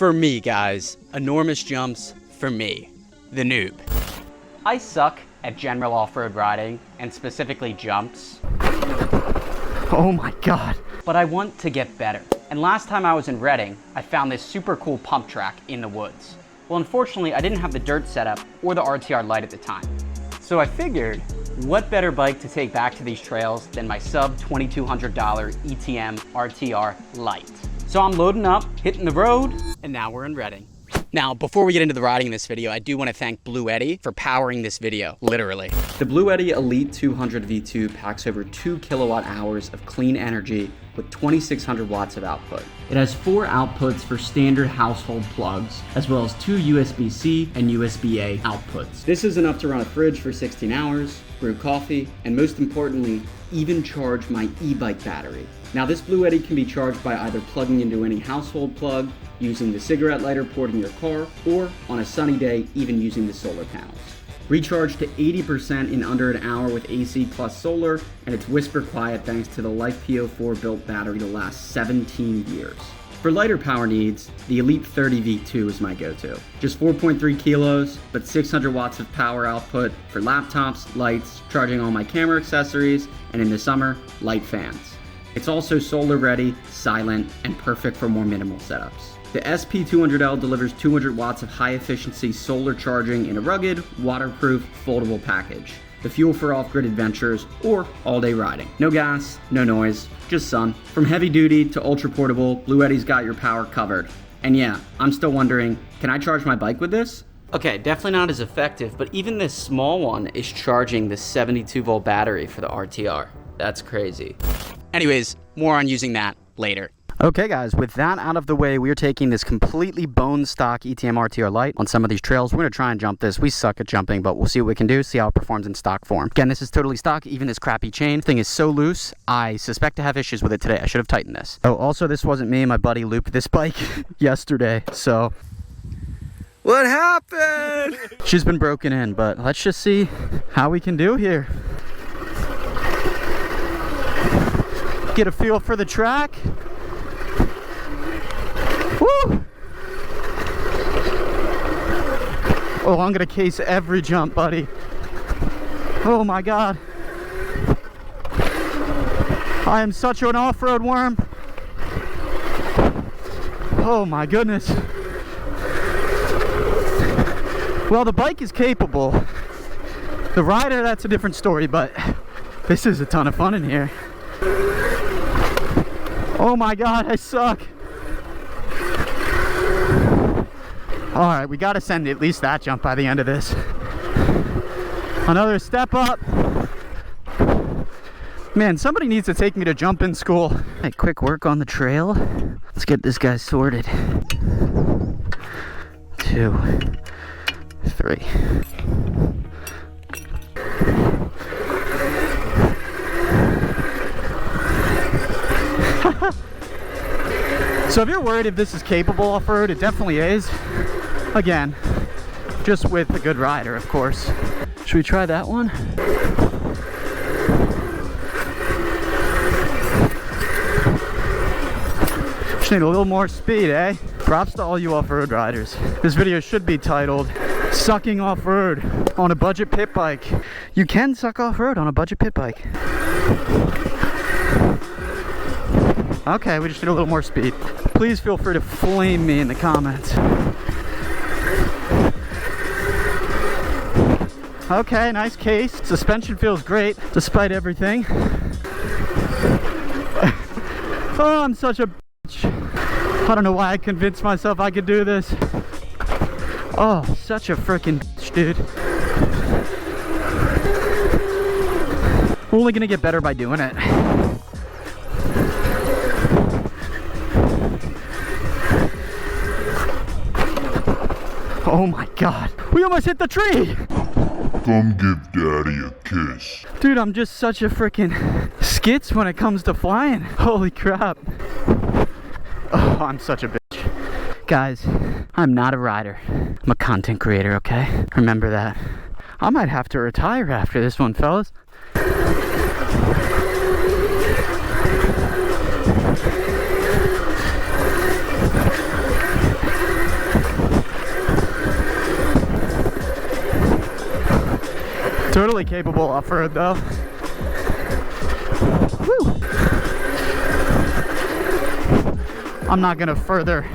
For me, guys, enormous jumps for me, the noob. I suck at general off-road riding, and specifically jumps. Oh my God. But I want to get better. And last time I was in Reading, I found this super cool pump track in the woods. Well, unfortunately, I didn't have the dirt setup or the RTR light at the time. So I figured, what better bike to take back to these trails than my sub $2,200 ETM RTR light. So I'm loading up, hitting the road, and now we're in Reading. Now, before we get into the riding in this video, I do want to thank Bluetti for powering this video, literally. The Bluetti Elite 200 V2 packs over 2 kilowatt hours of clean energy with 2,600 watts of output. It has 4 outputs for standard household plugs, as well as 2 USB-C and USB-A outputs. This is enough to run a fridge for 16 hours, brew coffee, and most importantly, even charge my e-bike battery. Now, this Bluetti can be charged by either plugging into any household plug, using the cigarette lighter port in your car, or on a sunny day, even using the solar panels. Recharge to 80% in under an hour with AC plus solar, and it's whisper quiet thanks to the Life P04 built battery to last 17 years. For lighter power needs, the Elite 30 V2 is my go-to. Just 4.3 kilos, but 600 watts of power output for laptops, lights, charging all my camera accessories, and in the summer, light fans. It's also solar ready, silent, and perfect for more minimal setups. The SP200L delivers 200 watts of high-efficiency solar charging in a rugged, waterproof, foldable package. The fuel for off-grid adventures or all-day riding. No gas, no noise, just sun. From heavy-duty to ultra-portable, Bluetti's got your power covered. And yeah, I'm still wondering, can I charge my bike with this? Okay, definitely not as effective, but even this small one is charging the 72-volt battery for the RTR. That's crazy. Anyways, more on using that later. Okay guys, with that out of the way, we're taking this completely bone stock ETM RTR light on some of these trails. We're gonna try and jump this. We suck at jumping, but we'll see what we can do, see how it performs in stock form. Again, this is totally stock, even this crappy chain. This thing is so loose, I suspect to have issues with it today. I should have tightened this. Oh, also this wasn't me, my buddy looped this bike yesterday, so. What happened? She's been broken in, but let's just see how we can do here. Get a feel for the track. Woo! Oh, I'm gonna case every jump, buddy. Oh my God. I am such an off-road worm. Oh my goodness. Well, the bike is capable. The rider, that's a different story, but this is a ton of fun in here. Oh my God, I suck. All right, we gotta send at least that jump by the end of this. Another step up. Man, somebody needs to take me to jumping school. Hey, quick work on the trail. Let's get this guy sorted. 2, 3. So if you're worried if this is capable off-road, it definitely is. Again, just with a good rider, of course. Should we try that one? Just need a little more speed, eh? Props to all you off-road riders. This video should be titled, Sucking Off-Road on a Budget Pit Bike. You can suck off-road on a budget pit bike. Okay, we just need a little more speed. Please feel free to flame me in the comments. Okay, nice case. Suspension feels great, despite everything. Oh, I'm such a bitch. I don't know why I convinced myself I could do this. Oh, such a freaking bitch, dude. We're only gonna get better by doing it. Oh my God, we almost hit the tree! Come give daddy a kiss. Dude, I'm just such a freaking skits when it comes to flying. Holy crap. Oh, I'm such a bitch. Guys, I'm not a rider. I'm a content creator, okay? Remember that. I might have to retire after this one, fellas. Totally capable off-road though. Woo. I'm not gonna further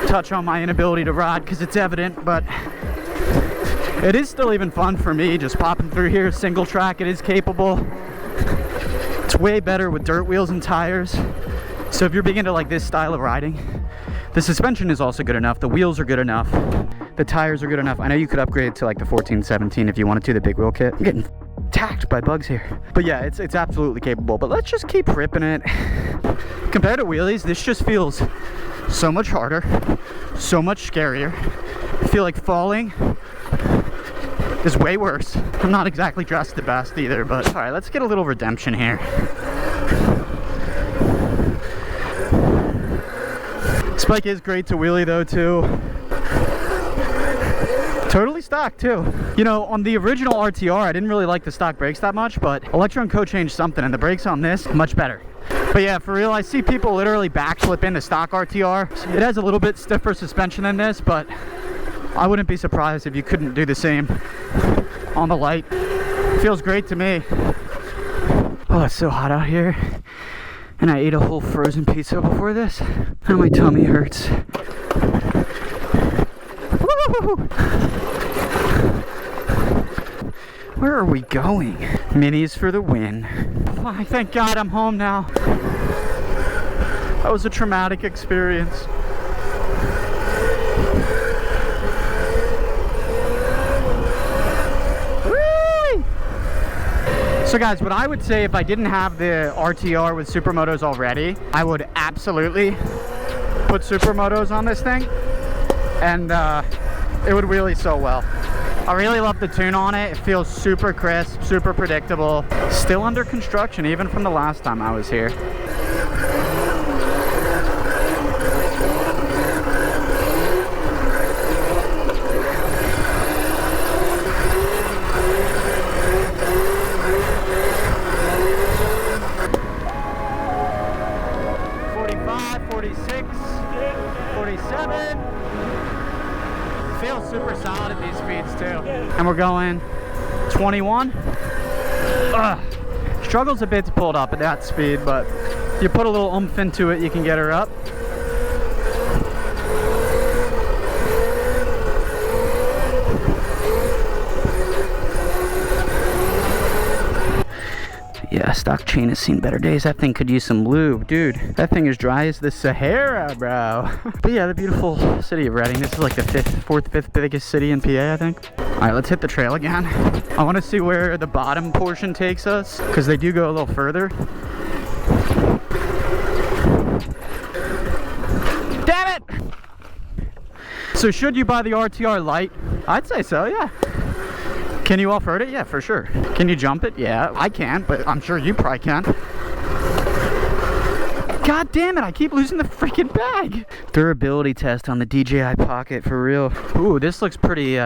touch on my inability to ride because it's evident, but it is still even fun for me just popping through here. Single track, it is capable. It's way better with dirt wheels and tires. So if you're big into like this style of riding, the suspension is also good enough. The wheels are good enough. The tires are good enough. I know you could upgrade to like the 14, 17 if you wanted to, the big wheel kit. I'm getting attacked by bugs here. But yeah, it's absolutely capable. But let's just keep ripping it. Compared to wheelies, this just feels so much harder, so much scarier. I feel like falling is way worse. I'm not exactly dressed the best either, but all right, let's get a little redemption here. This bike is great to wheelie though too. Totally stock too. You know, on the original RTR, I didn't really like the stock brakes that much, but Electron co-changed something and the brakes on this, much better. But yeah, for real, I see people literally backflip into stock RTR. It has a little bit stiffer suspension than this, but I wouldn't be surprised if you couldn't do the same on the light. Feels great to me. Oh, it's so hot out here. And I ate a whole frozen pizza before this. Now my tummy hurts. Woo! Where are we going? Minis for the win. Oh, thank God I'm home now. That was a traumatic experience. So guys, what I would say if I didn't have the RTR with supermotos already, I would absolutely put supermotos on this thing, and it would wheelie so well. I really love the tune on it. It feels super crisp, super predictable. Still under construction, even from the last time I was here. Super solid at these speeds too. And we're going 21. Struggles a bit to pull it up at that speed, but you put a little oomph into it, you can get her up. Yeah, stock chain has seen better days. That thing could use some lube. Dude, that thing is dry as the Sahara, bro. But yeah, the beautiful city of Reading. This is like the fourth, fifth biggest city in PA, I think. All right, let's hit the trail again. I want to see where the bottom portion takes us, because they do go a little further. Damn it! So should you buy the RTR Lite? I'd say so, yeah. Can you off-road it? Yeah, for sure. Can you jump it? Yeah, I can, but I'm sure you probably can. God damn it, I keep losing the freaking bag. Durability test on the DJI Pocket, for real. Ooh, this looks pretty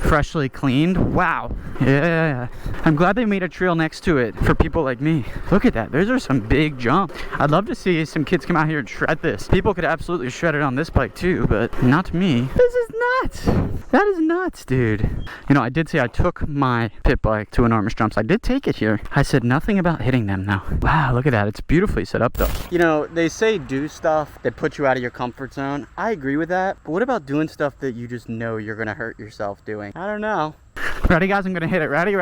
freshly cleaned. Wow. Yeah. I'm glad they made a trail next to it for people like me. Look at that. Those are some big jumps. I'd love to see some kids come out here and shred this. People could absolutely shred it on this bike too, but not me. This is nuts. That is nuts, dude. You know, I did say I took my pit bike to enormous jumps. I did take it here. I said nothing about hitting them now. Wow, look at that. It's beautifully set up though. You know, they say do stuff that puts you out of your comfort zone. I agree with that, but what about doing stuff that you just know you're gonna hurt yourself doing? I don't know. Ready, guys? I'm gonna hit it. Ready?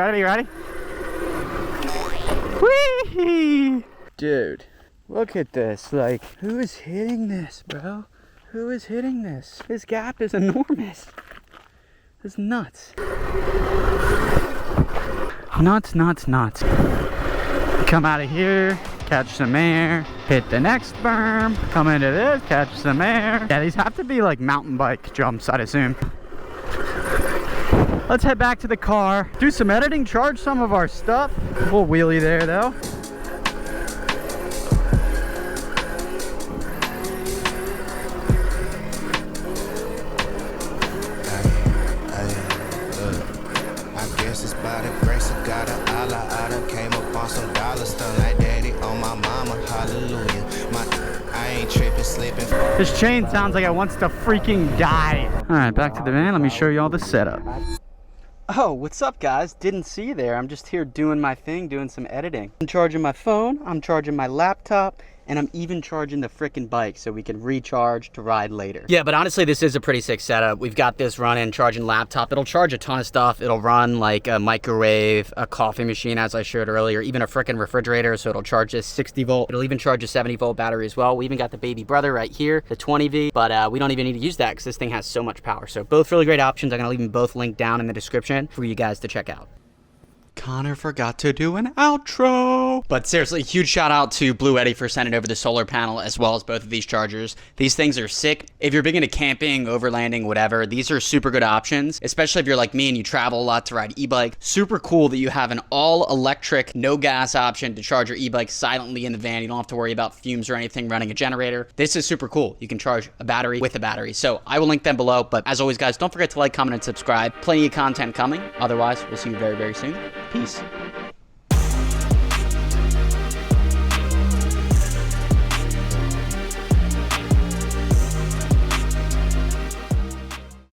Whee! Dude, look at this. Like, who is hitting this, bro? Who is hitting this? This gap is enormous. It's nuts. Nuts. Come out of here, catch some air, hit the next berm, come into this, catch some air. Yeah, these have to be like mountain bike jumps, I'd assume. Let's head back to the car, do some editing, charge some of our stuff. We'll wheelie there though. This chain sounds like it wants to freaking die. All right, back to the van. Let me show you all the setup. Oh, what's up guys? Didn't see you there. I'm just here doing my thing, doing some editing. I'm charging my phone, I'm charging my laptop, and I'm even charging the frickin' bike so we can recharge to ride later. Yeah, but honestly, this is a pretty sick setup. We've got this running, charging laptop. It'll charge a ton of stuff. It'll run like a microwave, a coffee machine, as I showed earlier, even a frickin' refrigerator, so it'll charge this 60 volt. It'll even charge a 70 volt battery as well. We even got the baby brother right here, the 20V, but we don't even need to use that because this thing has so much power. So both really great options. I'm gonna leave them both linked down in the description for you guys to check out. Connor forgot to do an outro. But seriously, huge shout out to Bluetti for sending over the solar panel as well as both of these chargers. These things are sick. If you're big into camping, overlanding, whatever, these are super good options, especially if you're like me and you travel a lot to ride e-bike. Super cool that you have an all electric, no gas option to charge your e-bike silently in the van. You don't have to worry about fumes or anything running a generator. This is super cool. You can charge a battery with a battery. So I will link them below. But as always, guys, don't forget to like, comment, and subscribe. Plenty of content coming. Otherwise, we'll see you very, very soon. Peace.